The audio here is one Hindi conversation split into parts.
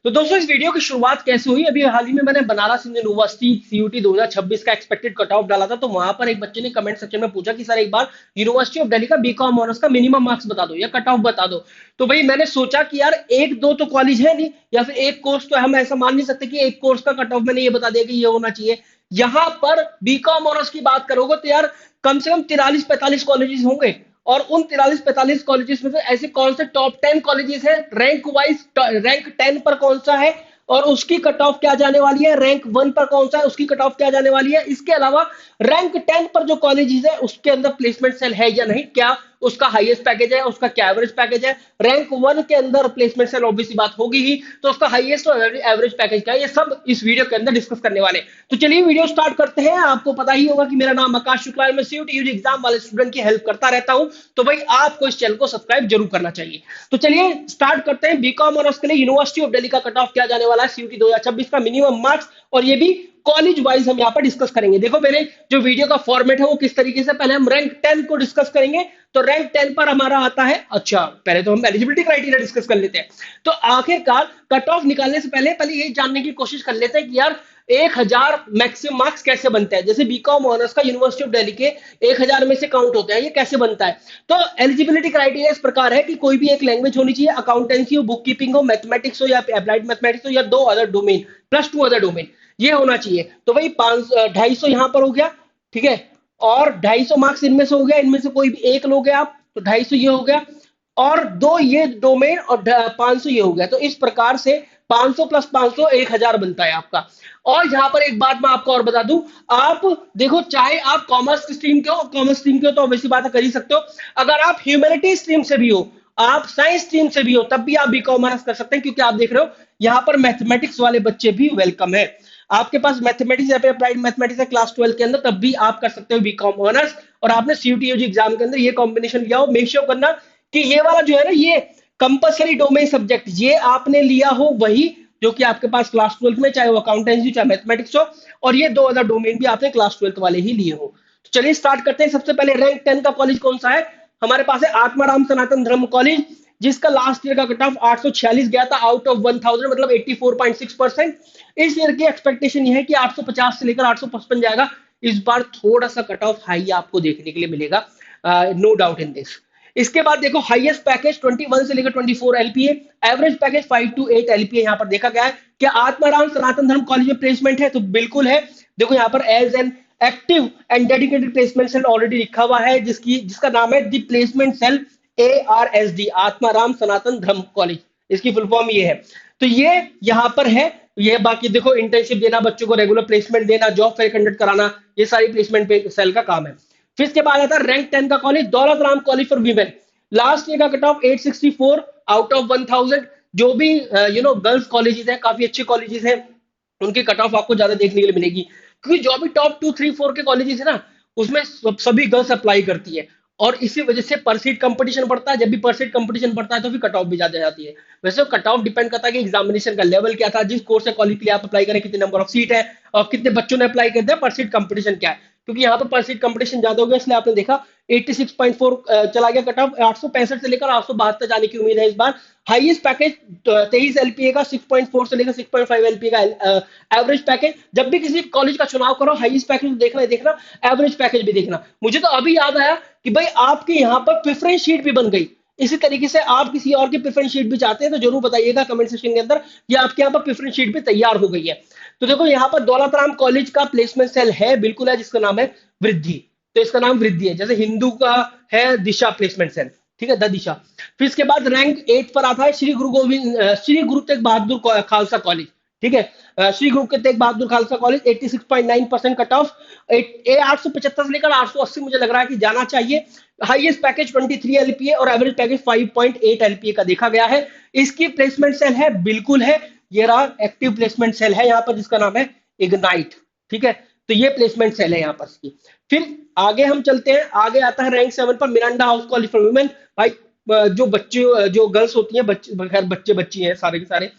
तो दोस्तों इस वीडियो की शुरुआत कैसे हुई? अभी हाल ही में मैंने बनारस हिंदू यूनिवर्सिटी सीयूटी 2026 का एक्सपेक्टेड कट ऑफ डाला था, तो वहां पर एक बच्चे ने कमेंट सेक्शन में पूछा कि सर एक बार यूनिवर्सिटी ऑफ दिल्ली का बीकॉम ऑनर्स का मिनिमम मार्क्स बता दो या कट ऑफ बता दो। तो भाई मैंने सोचा कि यार एक दो तो कॉलेज है नहीं, या फिर एक कोर्स, तो हम ऐसा मान नहीं सकते कि एक कोर्स का कट ऑफ मैंने ये बता दिया कि ये होना चाहिए। यहाँ पर बीकॉम ऑनर्स की बात करोगे तो यार कम से कम 43-45 कॉलेजेस होंगे, और उन 43-45 कॉलेजेस में से ऐसे कौन से टॉप 10 कॉलेजेस हैं, रैंक वाइज रैंक 10 पर कौन सा है और उसकी कट ऑफ क्या जाने वाली है, रैंक 1 पर कौन सा है उसकी कट ऑफ क्या जाने वाली है। इसके अलावा रैंक 10 पर जो कॉलेजेस है उसके अंदर प्लेसमेंट सेल है या नहीं, क्या उसका हाईएस्ट पैकेज है, उसका क्या एवरेज पैकेज है। रैंक 1 के अंदर प्लेसमेंट सेल ऑब्वियसली बात होगी ही, तो उसका हाईएस्ट और एवरेज पैकेज क्या है, ये सब इस वीडियो के अंदर डिस्कस करने वाले हैं। तो चलिए वीडियो स्टार्ट करते हैं। आपको पता ही होगा कि मेरा नाम आकाश शुक्ला है, मैं सीयूटी यूजी एग्जाम वाले स्टूडेंट की हेल्प करता रहता हूं, तो भाई आपको इस चैनल को सब्सक्राइब जरूर करना चाहिए। तो चलिए स्टार्ट करते हैं। बीकॉम ऑनर्स के लिए यूनिवर्सिटी ऑफ दिल्ली का कट ऑफ क्या जाने वाला है, सीयूटी 2026 का मिनिमम मार्क्स, और ये भी कॉलेज वाइज हम यहाँ पर डिस्कस करेंगे। देखो मेरे जो वीडियो का फॉर्मेट है वो किस तरीके से, पहले हम रैंक 10 को डिस्कस करेंगे। तो रैंक 10 पर हमारा आता है, अच्छा पहले तो हम एलिजिबिलिटी क्राइटेरिया डिस्कस कर लेते हैं। तो आखिरकार कट ऑफ निकालने से पहले पहले ये जानने की कोशिश कर लेते हैं कि यार 1000 मैक्सिमम मार्क्स कैसे बनता है। जैसे बीकॉम ऑनर्स का यूनिवर्सिटी ऑफ दिल्ली के 1000 में से काउंट होते हैं, ये कैसे बनता है। तो एलिजिबिलिटी क्राइटेरिया इस प्रकार है कि कोई भी एक लैंग्वेज होनी चाहिए, अकाउंटेंसी हो, बुक कीपिंग हो, मैथमेटिक्स हो या अप्लाइड मैथमेटिक्स हो, या 2 other domain plus 2 other domain, ये होना चाहिए। तो वही 250 यहां पर हो गया, ठीक है, और 250 मार्क्स इनमें से हो गया, इनमें से कोई भी एक लोगे आप तो 250 ये हो गया, और 2 ये डोमेन और 500 ये हो गया। तो इस प्रकार से 500 प्लस 500 1000 बनता है आपका। और यहां पर एक बात मैं आपको और बता दूं, आप देखो चाहे आप कॉमर्स स्ट्रीम के हो, कॉमर्स स्ट्रीम के हो तो ऑब्वियसली बात कर ही सकते हो, अगर आप ह्यूमैनिटी स्ट्रीम से भी हो, आप साइंस स्ट्रीम से भी हो, तब भी आप बीकॉम ऑनर्स कर सकते हैं, क्योंकि आप देख रहे हो यहां पर मैथमेटिक्स वाले बच्चे भी वेलकम है। आपके पास मैथमेटिक्स या फिर अप्लाइड मैथमेटिक्स है क्लास 12 के अंदर, तब भी आप कर सकते हो बीकॉम ऑनर्स, और आपने सीयूटी यूजी एग्जाम के अंदर ये कॉम्बिनेशन लिया हो। मेक श्योर करना कि ये वाला जो है ना, ये कंपल्सरी डोमेन सब्जेक्ट ये आपने लिया हो, वही जो कि आपके पास क्लास 12 में, चाहे वो अकाउंटेंसी चाहे मैथमेटिक्स हो, और ये 2 अदर डोमेन भी आपने क्लास 12 वाले ही लिए हो। तो चलिए स्टार्ट करते हैं। सबसे पहले रैंक 10 का कॉलेज कौन सा है, हमारे पास है आत्माराम सनातन धर्म कॉलेज, जिसका लास्ट ईयर का कट ऑफ 846 गया था आउट ऑफ 1000, मतलब 84.6%। इस ईयर की एक्सपेक्टेशन ये है कि 850 से लेकर 855 जाएगा। इस बार थोड़ा सा कट ऑफ हाई आपको देखने के लिए मिलेगा, नो डाउट इन दिस। इसके बाद देखो हाईएस्ट पैकेज 21 से लेकर 24 LPA, average package 5 to 8 LPA यहां पर देखा गया है। क्या आत्माराम सनातन धर्म कॉलेज में प्लेसमेंट है, तो बिल्कुल है। देखो यहां पर as an active and dedicated placement cell already लिखा हुआ है, जिसका नाम है the placement cell ARSD, Atmaram Sanatan Dharma college, इसकी फुल फॉर्म ये है। तो ये यहां पर है। ये बाकी देखो इंटर्नशिप देना, बच्चों को रेगुलर प्लेसमेंट देना, जॉब फेयर कंडक्ट कराना, ये सारी प्लेसमेंट पे सेल का काम है। फिर इसके बाद आता है रैंक 10 का college Daulat Ram college for women, last year का कट ऑफ 864 आउट ऑफ 1000। जो भी गर्ल्स कॉलेजेस हैं, काफी अच्छे कॉलेजेस हैं, उनकी कट ऑफ आपको ज्यादा देखने के लिए मिलेगी, क्योंकि जो भी टॉप 2 3 4 के कॉलेजेस है ना, उसमें सभी गर्ल्स अप्लाई करती है, और इसी वजह से पर सीट कंपटीशन बढ़ता है। जब भी पर सीट कंपटीशन बढ़ता है तो फिर कट ऑफ भी ज्यादा जाती है। वैसे कट ऑफ डिपेंड करता है कि एग्जामिनेशन का लेवल क्या था, जिस कोर्स से कॉलेज के लिए आप अप्लाई करें, कितने नंबर ऑफ सीट है और कितने बच्चों ने अप्लाई कर दिया, पर सीट कंपटीशन क्या है। क्योंकि यहाँ पर पर सीट कंपटीशन ज्यादा हो गया, इसलिए आपने देखा 86.4 चला गया कट ऑफ, 865 से लेकर 872 जाने की उम्मीद है इस बार। हाईएस्ट पैकेज 23 एलपीए का, 6.4 से लेकर 6.5 एलपीए का एवरेज पैकेज। जब भी किसी कॉलेज का चुनाव करो, हाईएस्ट पैकेज देखना ही देखना, एवरेज पैकेज भी देखना। मुझे तो अभी याद आया कि भाई आपके यहाँ पर प्रेफरेंस शीट भी बन गई। इसी तरीके से आप किसी और की प्रेफरेंस शीट भी चाहते हैं तो जरूर बताइएगा कमेंट सेक्शन के अंदर कि आपके यहाँ पर प्रेफरेंस शीट भी तैयार हो गई है। तो देखो यहाँ पर दौलत राम कॉलेज का प्लेसमेंट सेल है, बिल्कुल है, जिसका नाम है वृद्धि। तो इसका नाम वृद्धि है, जैसे हिंदू का है दिशा प्लेसमेंट सेल, ठीक है, द दिशा। फिर इसके बाद रैंक 8 पर आता है श्री गुरु तेग बहादुर खालसा कॉलेज, ठीक है, Shri Guru Tegh Bahadur Khalsa college 86.9% cut off, 875 से लेकर 880 मुझे लग रहा है कि जाना चाहिए। हाईएस्ट पैकेज 23 एलपीए और एवरेज पैकेज 5.8 एलपीए का देखा गया है। इसकी प्लेसमेंट सेल है, बिल्कुल है, ये रहा एक्टिव प्लेसमेंट सेल है यहाँ पर, जिसका नाम है इग्नाइट, ठीक है। तो ये प्लेसमेंट सेल है यहाँ पर इसकी। फिर आगे हम चलते हैं, आगे आता है रैंक 7 पर Miranda house college for women. भाई जो बच्चे, जो गर्ल्स होती हैं, बच्चे बच्ची हैं सारे के सारे,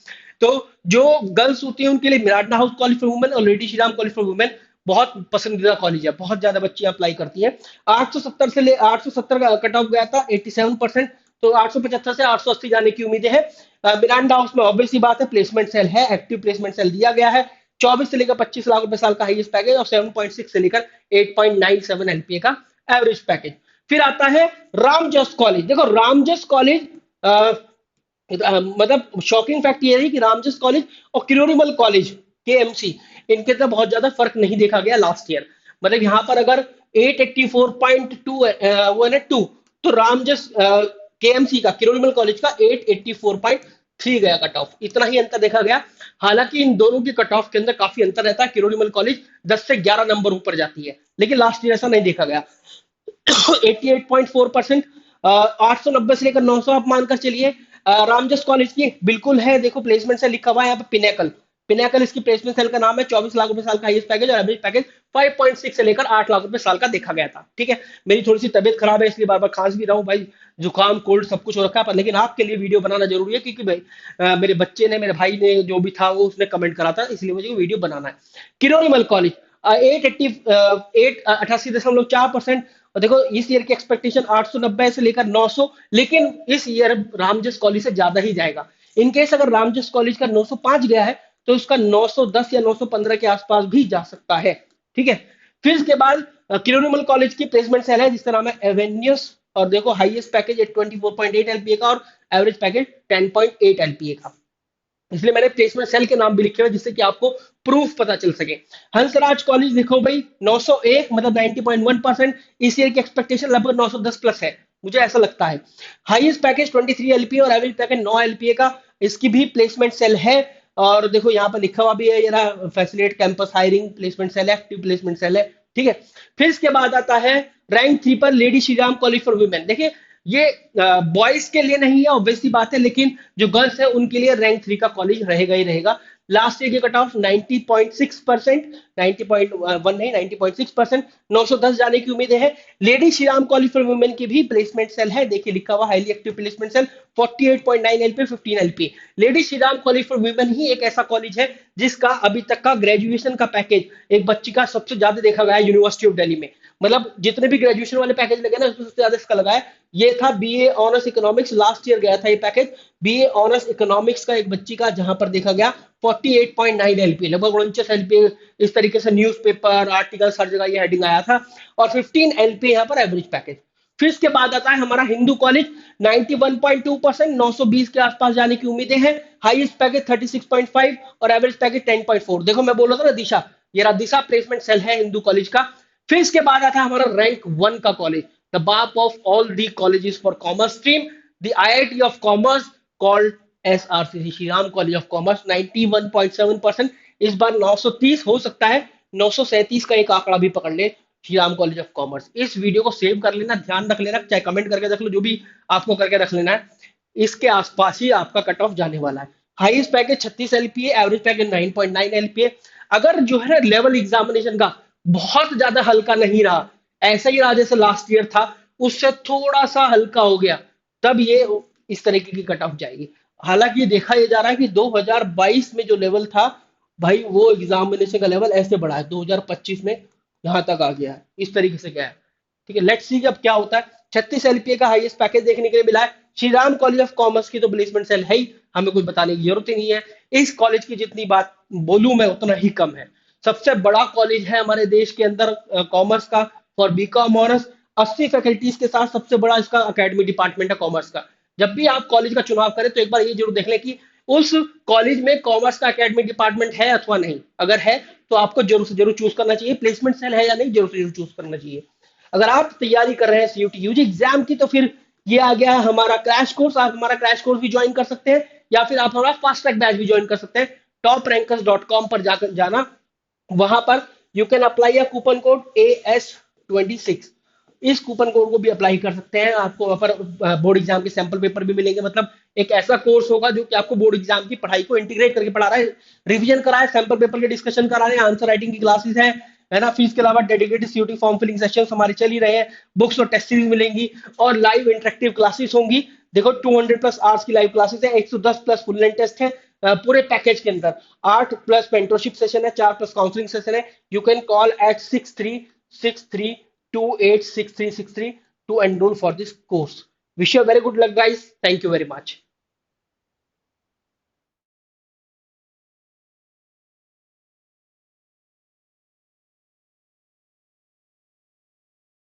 तो जो गर्ल्स होती हैं उनके लिए Miranda house college for women और lady Shri Ram college for women बहुत पसंदीदा कॉलेज है, बहुत ज्यादा बच्चियां अप्लाई करती हैं। 870 का कट ऑफ गया था, 87%। तो 875 से 880 जाने की उम्मीदें हैं। मिरांडा हाउस में ऑब्वियसली बात है प्लेसमेंट सेल है, एक्टिव प्लेसमेंट सेल दिया गया है। 24 से लेकर 25 लाख रुपए साल का हाईएस्ट पैकेज और 7.6 से लेकर 8.97 एलपीए का एवरेज पैकेज। फिर आता है रामजस कॉलेज। देखो रामजस कॉलेज मतलब शॉकिंग फैक्ट ये है कि रामजस कॉलेज और किरोड़ीमल कॉलेज केएमसी इनके तो बहुत ज्यादा फर्क नहीं देखा गया लास्ट ईयर। मतलब यहाँ पर अगर 884.2 वो है ना 2, तो रामजस केएमसी का किरोड़ीमल कॉलेज का 884.3 गया कट ऑफ, इतना ही अंतर देखा गया। हालांकि इन दोनों की कट ऑफ के अंदर काफी अंतर रहता है, किरोड़ीमल कॉलेज 10 से 11 नंबर ऊपर जाती है, लेकिन लास्ट ईयर ऐसा नहीं देखा गया। 88.4%, 890 से लेकर 900 आप मानकर चलिए। रामजस कॉलेज की बिल्कुल है, देखो प्लेसमेंट से लिखा हुआ है यहाँ पे पिनेकल। पिनेकल इसकी प्लेसमेंट सेल का नाम है। 24 लाख रुपए साल का हाईएस्ट पैकेज और एवरेज पैकेज 5.6 से लेकर 8 लाख रुपए साल का देखा गया था। ठीक है, मेरी थोड़ी सी तबीयत खराब है इसलिए बार बार खांस भी रहा हूँ भाई, जुकाम कोल्ड सब कुछ हो रखा है, पर लेकिन आपके लिए वीडियो बनाना जरूरी है क्योंकि भाई मेरे बच्चे ने, मेरे भाई ने जो भी था वो उसने कमेंट करा था, इसलिए मुझे वीडियो बनाना है। किरोड़ीमल कॉलेज 88.4%। और देखो इस ईयर की एक्सपेक्टेशन 890 से लेकर 900, लेकिन इस ईयर रामजस कॉलेज से ज्यादा ही जाएगा। इन केस अगर रामजस कॉलेज का 905 गया है तो उसका 910 या 915 के आसपास भी जा सकता है। ठीक है, फिर इसके बाद किरोड़ीमल कॉलेज की प्लेसमेंट सेल है जिसका नाम है एवेन्यूस, और देखो हाईएस्ट पैकेज 24.8 एलपीए का और एवरेज पैकेज 10.8 एलपीए का। इसलिए मैंने प्लेसमेंट सेल के नाम भी लिखे हुए जिससे कि आपको प्रूफ पता चल सके। हंसराज कॉलेज देखो भाई 901 मतलब 90.1%, इस ईयर की एक्सपेक्टेशन लगभग 910 प्लस है, मुझे ऐसा लगता है। हाईएस्ट पैकेज 23 एलपीए और एवरेज पैकेज 9 एलपीए का, इसकी भी प्लेसमेंट सेल है। और देखो यहाँ पर लिखा हुआ भी है, ये facilitate campus hiring placement cell है, एक्टिव प्लेसमेंट सेल है। ठीक है, फिर इसके बाद आता है रैंक 3 पर lady Shri Ram college for women. देखिए ये बॉयज के लिए नहीं है ऑब्वियसली बात है, लेकिन जो गर्ल्स है उनके लिए रैंक 3 का कॉलेज रहेगा ही रहेगा। लास्ट ईयर की कट ऑफ 90.6%, 90.1 नहीं 90.6%, 910 जाने की उम्मीदें हैं। Lady Shri Ram college for women की भी प्लेसमेंट सेल है, देखिए लिखा हुआ highly active placement cell 48.9 LP 15 LP. Lady Shri Ram college for women ही एक ऐसा कॉलेज है जिसका अभी तक का ग्रेजुएशन का पैकेज एक बच्ची का सबसे ज्यादा देखा गया है यूनिवर्सिटी ऑफ दिल्ली में। मतलब जितने भी ग्रेजुएशन वाले पैकेज लगे ना उसमें सबसे ज्यादा इसका लगा है। ये था BA honours economics, last year गया था ये पैकेज बीए ऑनर्स इकोनॉमिक्स का एक बच्ची का, जहां पर देखा गया 48.9 एलपी, लगभग 49 एलपी। इस तरीके से न्यूज़पेपर आर्टिकल हर जगह ये हेडिंग आया था, और 15 एलपी यहाँ पर एवरेज पैकेज। फिर इसके बाद आता है हमारा हिंदू कॉलेज 91.2%, 920 के आसपास जाने की उम्मीदें हैं। हाईएस्ट पैकेज 36.5 और एवरेज पैकेज 10.4। देखो मैं बोल रहा था ना दिशा, ये रहा दिशा प्लेसमेंट सेल है हिंदू कॉलेज का। फिर इसके बाद आता है हमारा रैंक 1 का कॉलेज, द बाप of all the colleges for commerce stream, the IIT of commerce called SRCC, Shri Ram college of commerce 91.7%। इस बार 930 हो सकता है, 937 का एक आंकड़ा भी पकड़ ले Shri Ram college of commerce. इस वीडियो को सेव कर लेना, ध्यान रख लेना, चाहे कमेंट करके रख लो, जो भी आपको करके रख लेना है। इसके आसपास ही आपका कट ऑफ जाने वाला है। Highest package 36 LPA, average package 9.9 LPA. अगर जो है लेवल एग्जामिनेशन का बहुत ज्यादा हल्का नहीं रहा, ऐसा ही रहा जैसे लास्ट ईयर था, उससे थोड़ा सा हल्का हो गया, तब ये इस तरीके की कट ऑफ जाएगी। हालांकि देखा यह जा रहा है कि 2022 में जो लेवल था भाई, वो एग्जामिनेशन का लेवल ऐसे बढ़ा है 2025 में यहां तक आ गया है, इस तरीके से गया है। ठीक है, लेट्स सी अब क्या होता है। 36 एलपीए का हाईएस्ट पैकेज देखने के लिए मिला है। Shri Ram college of commerce की तो प्लेसमेंट सेल है ही, हमें कुछ बताने की जरूरत ही नहीं है। इस कॉलेज की जितनी बात बोलूं मैं उतना ही कम है। सबसे बड़ा कॉलेज है हमारे देश के अंदर कॉमर्स का, फॉर बीकॉम ऑनर्स। 80 फैकल्टीज के साथ सबसे बड़ा इसका अकेडमिक डिपार्टमेंट है कॉमर्स का। जब भी आप कॉलेज का चुनाव करें तो एक बार ये जरूर देख लें कि उस कॉलेज में कॉमर्स का एकेडमिक डिपार्टमेंट है अथवा नहीं। अगर है तो आपको जरूर से जरूर चूज करना चाहिए। प्लेसमेंट सेल है या नहीं, जरूर से जरूर चूज करना चाहिए। अगर आप तैयारी कर रहे हैं सीयूटी यूजी एग्जाम की, तो फिर ये आ गया हमारा क्रैश कोर्स। आप हमारा क्रैश कोर्स भी ज्वाइन कर सकते हैं, या फिर आप हमारा फास्ट ट्रैक बैच भी ज्वाइन कर सकते हैं। toprankers.com पर जाकर जाना, वहां पर you can apply a coupon code AS26। इस कूपन कोड को भी अप्लाई कर सकते हैं। आपको वहां पर बोर्ड एग्जाम के सैंपल पेपर भी मिलेंगे। मतलब एक ऐसा कोर्स होगा जो कि आपको बोर्ड एग्जाम की पढ़ाई को इंटीग्रेट करके पढ़ा रहा है, रिवीजन करा है, सैंपल पेपर के डिस्कशन करा रहे हैं, आंसर राइटिंग की क्लासेस है ना। फीस के अलावा dedicated CUET form filling session हमारे चल ही रहे हैं। बुक्स और टेस्ट सीरीज मिलेंगी और लाइव इंटरेक्टिव क्लासेस होंगी। देखो 200 प्लस आवर्स की लाइव क्लासेस है, 110 प्लस फुल लेंथ टेस्ट है पूरे पैकेज के अंदर। 8 प्लस मेंटरशिप सेशन है, 4 प्लस काउंसलिंग सेशन है। You can call at 6363286363 to enrol for this course. Wish you very good luck guys, thank you very much.